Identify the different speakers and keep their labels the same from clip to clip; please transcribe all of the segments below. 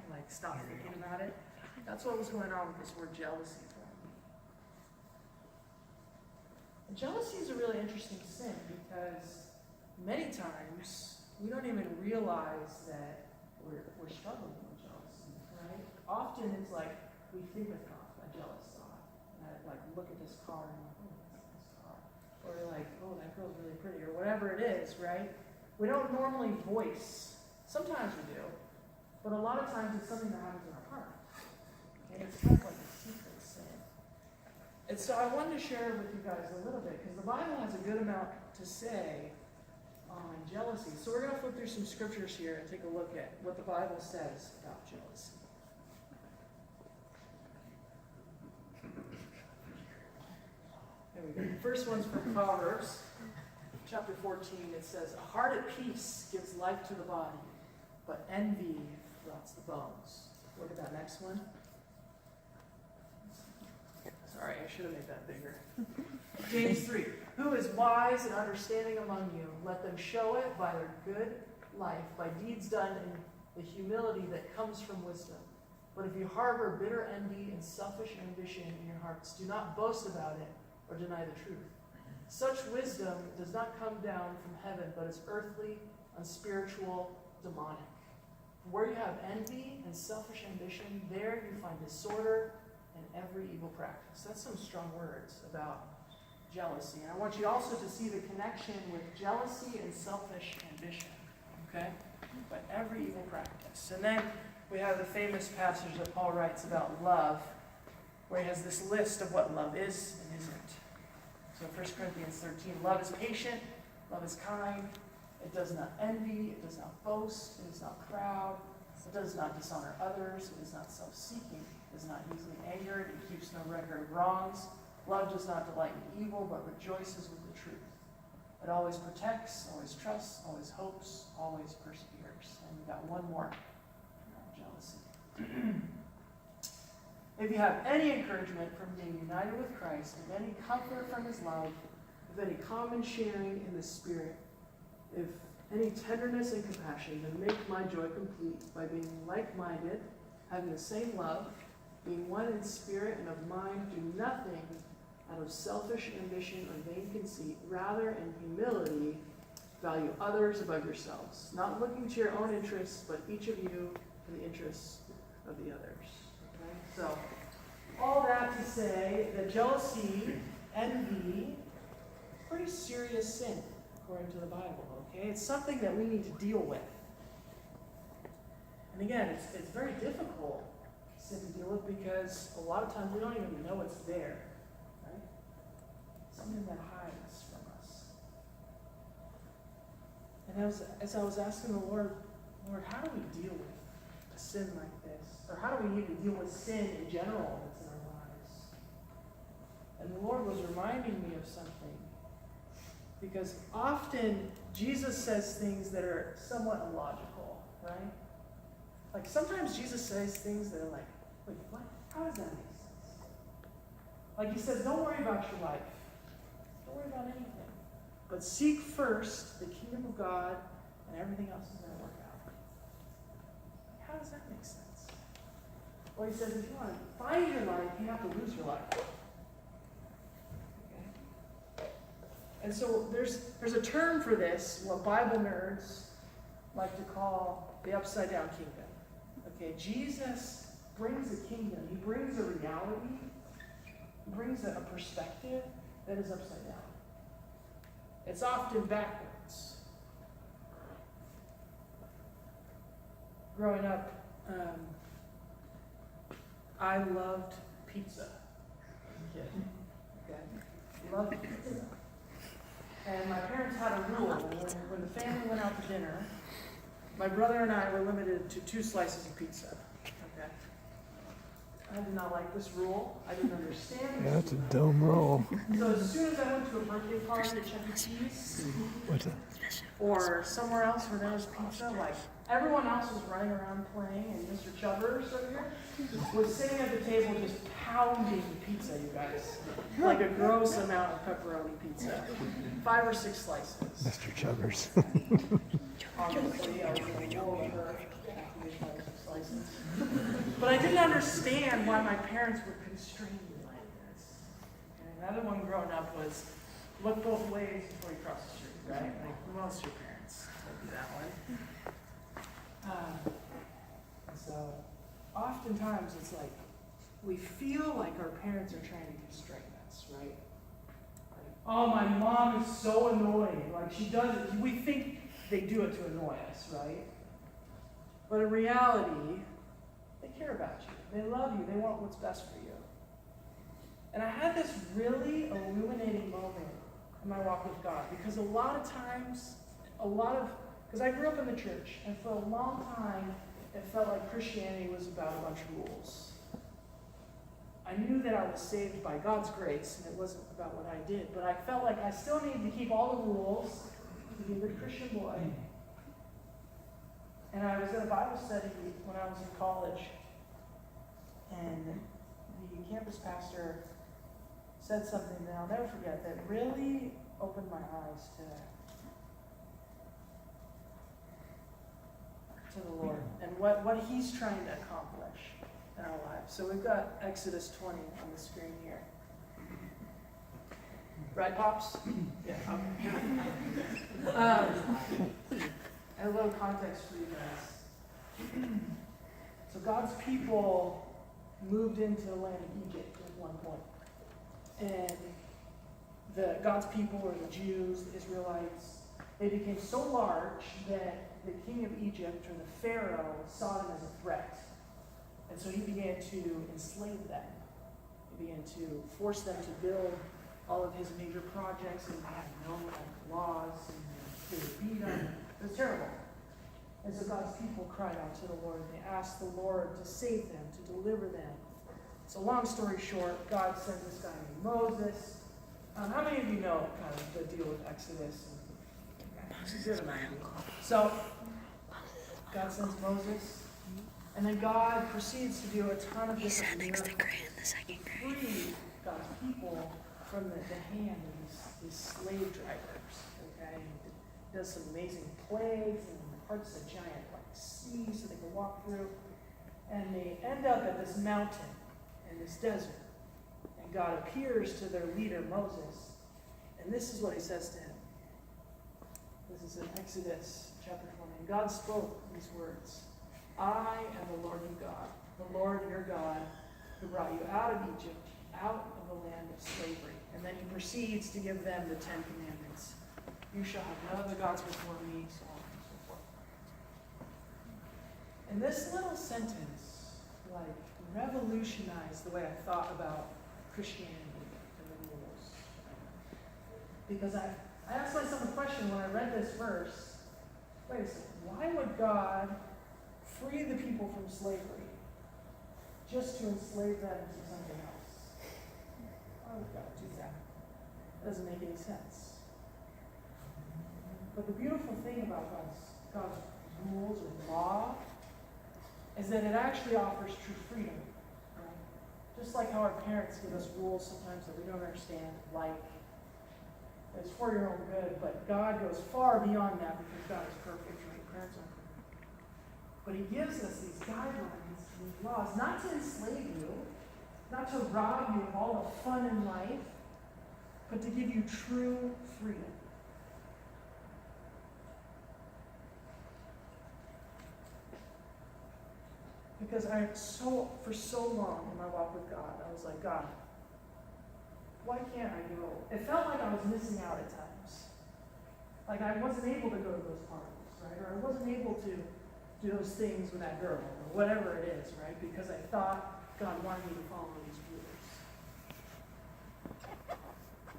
Speaker 1: like stop thinking about it. That's what was going on with this word jealousy for me. And jealousy is a really interesting sin because many times we don't even realize that we're struggling with jealousy, right? Often it's like we think a jealous thought. Like, look at this car and like, oh, that's a nice car. Or like, oh, that girl's really pretty, or whatever it is, right? We don't normally voice. Sometimes we do, but a lot of times it's something that happens in our heart. Okay? It's kind of like a secret sin. And so I wanted to share with you guys a little bit, because the Bible has a good amount to say on jealousy. So we're going to flip through some scriptures here and take a look at what the Bible says about jealousy. There we go. The first one's from Proverbs, chapter 14. It says, "A heart at peace gives life to the body, but envy rots the bones." Look at that next one. Sorry, I should have made that bigger. James 3. "Who is wise and understanding among you? Let them show it by their good life, by deeds done in the humility that comes from wisdom. But if you harbor bitter envy and selfish ambition in your hearts, do not boast about it or deny the truth. Such wisdom does not come down from heaven, but is earthly, unspiritual, demonic. Where you have envy and selfish ambition, there you find disorder and every evil practice." That's some strong words about jealousy. And I want you also to see the connection with jealousy and selfish ambition. Okay? But every evil practice. And then we have the famous passage that Paul writes about love, where he has this list of what love is and isn't. So 1 Corinthians 13, "Love is patient, love is kind, it does not envy, it does not boast, it is not proud, it does not dishonor others, it is not self-seeking, it is not easily angered, it keeps no record of wrongs. Love does not delight in evil, but rejoices with the truth. It always protects, always trusts, always hopes, always perseveres." And we've got one more, jealousy. "If you have any encouragement from being united with Christ, and any comfort from his love, if any common sharing in the Spirit, if any tenderness and compassion, then make my joy complete by being like-minded, having the same love, being one in spirit and of mind. Do nothing out of selfish ambition or vain conceit. Rather, in humility, value others above yourselves, not looking to your own interests, but each of you for the interests of the others." Okay? So, all that to say that jealousy, envy, pretty serious sin, according to the Bible. Okay? It's something that we need to deal with. And again, it's very difficult sin to deal with because a lot of times we don't even know it's there. Right? Something that hides from us. And as I was asking the Lord, how do we deal with a sin like this? Or how do we even deal with sin in general that's in our lives? And the Lord was reminding me of something. Because often Jesus says things that are somewhat illogical, right? Like sometimes Jesus says things that are like, wait, what? How does that make sense? Like he says, don't worry about your life. Don't worry about anything. But seek first the kingdom of God, and everything else is going to work out. How does that make sense? Or he says, if you want to find your life, you have to lose your life. Okay? And so there's a term for this, what Bible nerds like to call the upside down kingdom. Okay, Jesus brings a kingdom. He brings a reality. He brings a perspective that is upside down. It's often backwards. Growing up, I loved pizza. Okay. Loved pizza. And my parents had a rule. When the family went out to dinner, my brother and I were limited to 2 slices of pizza. Okay. I did not like this rule. I didn't understand this.
Speaker 2: That's a dumb rule.
Speaker 1: So as soon as I went to a birthday party at Chuck E. Cheese or somewhere else where there was pizza, like everyone else was running around playing, and Mr. Chubbers over here was sitting at the table just pounding pizza, you guys. Like a gross amount of pepperoni pizza. 5 or 6 slices.
Speaker 2: Mr. Chubbers.
Speaker 1: Obviously, I was in the war with her. license. But I didn't understand why my parents were constraining me like this. Okay? Another one growing up was, look both ways before you cross the street, right? Like most of your parents told you that one. So oftentimes it's like, we feel like our parents are trying to constrain us, right? Like, oh, my mom is so annoying. Like, she does it. We think they do it to annoy us, right? But in reality, they care about you. They love you. They want what's best for you. And I had this really illuminating moment in my walk with God, because a lot of times, because I grew up in the church, and for a long time, it felt like Christianity was about a bunch of rules. I knew that I was saved by God's grace, and it wasn't about what I did, but I felt like I still needed to keep all the rules to be a good Christian boy. And I was at a Bible study when I was in college, and the campus pastor said something that I'll never forget that really opened my eyes to the Lord and what He's trying to accomplish in our lives. So we've got Exodus 20 on the screen here. Right, Pops? Yeah. And a little context for you guys. So God's people moved into the land of Egypt at one point. And God's people, or the Jews, the Israelites, they became so large that the king of Egypt, or the Pharaoh, saw them as a threat. And so he began to enslave them. He began to force them to build all of his major projects, and they had no laws, and they would beat them. It was terrible. And so God's people cried out to the Lord. They asked the Lord to save them, to deliver them. So long story short, God sent this guy named Moses. How many of you know kind of the deal with Exodus? So God sends Moses, and then God proceeds to do a ton of different miracles to free God's people from the hand of these slave drivers. Okay, he does some amazing plagues and parts of the giant sea so they can walk through, and they end up at this mountain in this desert. And God appears to their leader Moses, and this is what He says to him. This is in Exodus chapter 20. And God spoke these words: I am the Lord your God, the Lord your God, who brought you out of Egypt, out of the land of slavery. And then He proceeds to give them the 10 Commandments. You shall have no other gods before me, so on and so forth. And this little sentence, like, revolutionized the way I thought about Christianity and the rules. Because I asked myself a question when I read this verse. Wait a second, why would God free the people from slavery just to enslave them to something else? Why would God do that? It doesn't make any sense. But the beautiful thing about God's rules or law is that it actually offers true freedom. Right? Just like how our parents give us rules sometimes that we don't understand, like it's for your own good, but God goes far beyond that because God is perfect, right? Parents aren't perfect. But He gives us these guidelines, these laws, not to enslave you, not to rob you of all the fun in life, but to give you true freedom. Because for so long in my walk with God, I was like, God, why can't I go? It felt like I was missing out at times. Like I wasn't able to go to those parties, right? Or I wasn't able to do those things with that girl, or whatever it is, right? Because I thought God wanted me to follow these rules.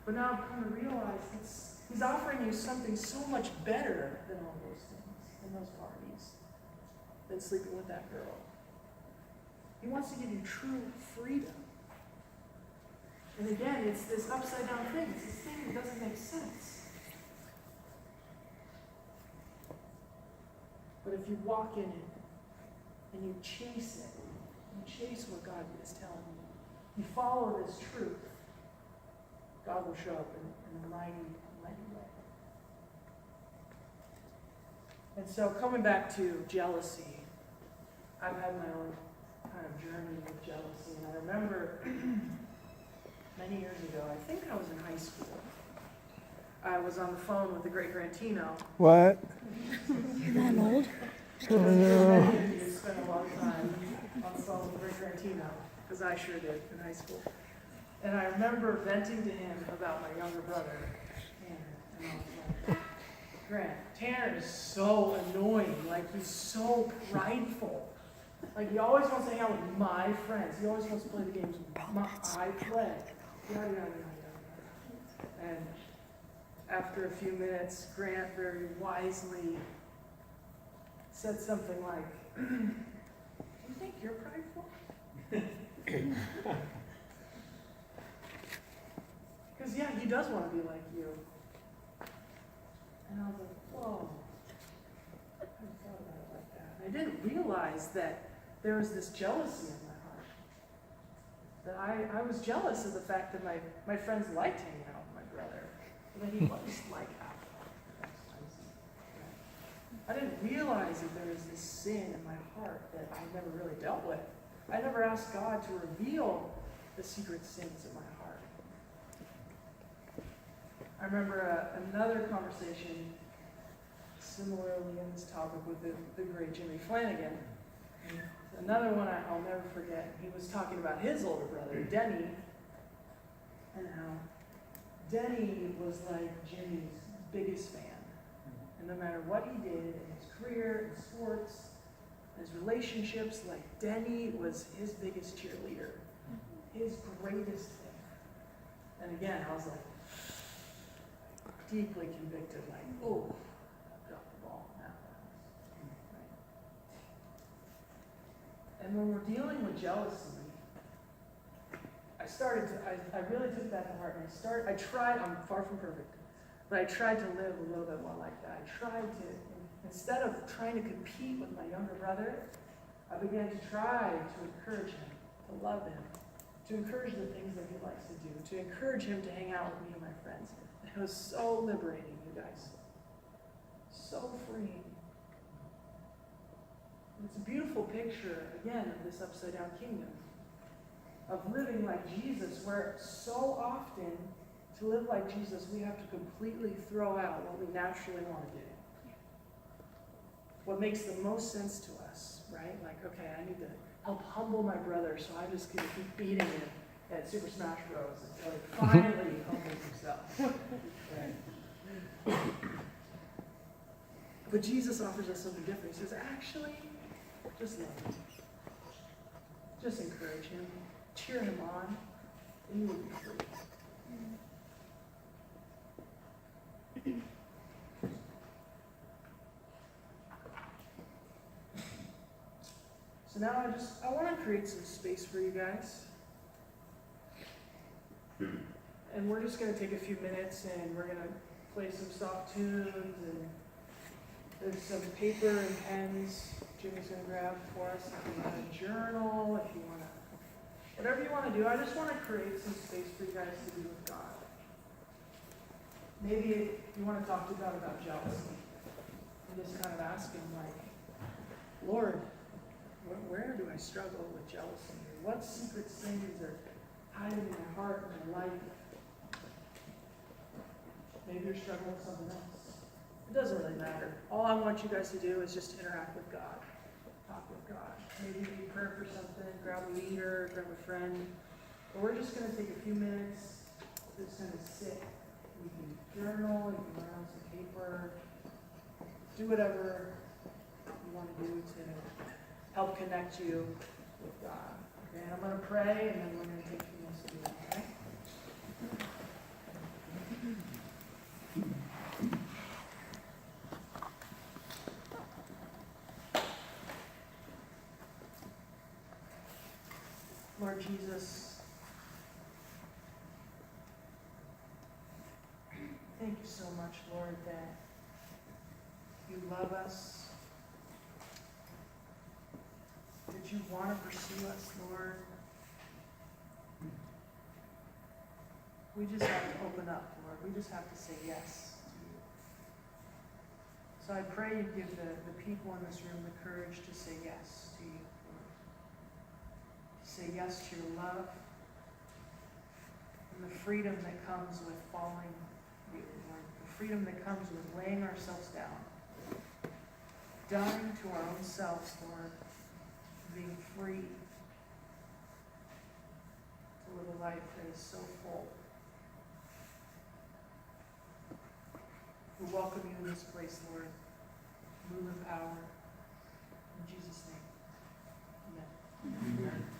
Speaker 1: But now I've come to realize He's offering you something so much better than all those things, than those parties, than sleeping with that girl. He wants to give you true freedom. And again, it's this upside down thing. It's this thing that doesn't make sense. But if you walk in it and you chase it, you chase what God is telling you, you follow this truth, God will show up in a mighty, mighty way. And so coming back to jealousy, I've had my own kind of journey with jealousy, and I remember many years ago, I think I was in high school, I was on the phone with the great Grantino.
Speaker 2: What?
Speaker 3: You're that old?
Speaker 1: Many of you spent a long time on the phone with the great Grantino, because I sure did in high school. And I remember venting to him about my younger brother, Tanner, and I was like, Grant, Tanner is so annoying, like he's so prideful. Like he always wants to hang out with my friends. He always wants to play the games I play. Yada, yada, yada, yada. And after a few minutes, Grant very wisely said something like, do you think you're prideful? Because, yeah, he does want to be like you. And I was like, whoa. I hadn't thought about it like that. I didn't realize that there was this jealousy in my heart. That I was jealous of the fact that my friends liked hanging out with my brother. And that he was like that. I didn't realize that there was this sin in my heart that I never really dealt with. I never asked God to reveal the secret sins in my heart. I remember another conversation similarly in this topic with the great Jimmy Flanagan. Another one I'll never forget. He was talking about his older brother, Denny, and how Denny was like Jimmy's biggest fan. And no matter what he did in his career, in sports, his relationships, like Denny was his biggest cheerleader, his greatest thing. And again, I was like, deeply convicted, like, oh, I dropped the ball on that one. Right? And when we're dealing with jealousy, I really took that to heart, and I tried, I'm far from perfect, but I tried to live a little bit more like that. I tried to, instead of trying to compete with my younger brother, I began to try to encourage him, to love him, to encourage the things that he likes to do, to encourage him to hang out with me and my friends. It was so liberating, you guys. So freeing. It's a beautiful picture, again, of this upside-down kingdom. Of living like Jesus, where so often, to live like Jesus, we have to completely throw out what we naturally want to do. What makes the most sense to us, right? Like, okay, I need to help humble my brother, so I'm just going to keep beating him at Super Smash Bros. Until he finally humbles himself. Right? But Jesus offers us something different. He says, actually, just love him. Just encourage him. Cheer him on, and you will be free. So now I want to create some space for you guys. And we're just going to take a few minutes and we're going to play some soft tunes, and there's some paper and pens Jimmy's going to grab for us. If you want a journal, if you want to, whatever you want to do, I just want to create some space for you guys to be with God. Maybe you want to talk to God about jealousy. And just kind of ask him, like, Lord, where do I struggle with jealousy? What secret sins are hiding in my heart and my life? Maybe you're struggling with something else. It doesn't really matter. All I want you guys to do is just interact with God. Talk with God. Maybe you need prayer for something, grab a leader, grab a friend. But we're just going to take a few minutes, just kind of sit. You can journal, you can write on some paper, do whatever you want to do to help connect you with God. Okay, and I'm going to pray, and then we're going to take a few minutes to do that, okay? Lord Jesus, thank you so much, Lord, that you love us, that you want to pursue us, Lord. We just have to open up, Lord. We just have to say yes to you. So I pray you give the people in this room the courage to say yes to you. yes to your love and the freedom that comes with following you, Lord. The freedom that comes with laying ourselves down, dying to our own selves, Lord, being free to live a life that is so full. We welcome you in this place, Lord. Move in power. In Jesus' name. Amen.
Speaker 2: Amen.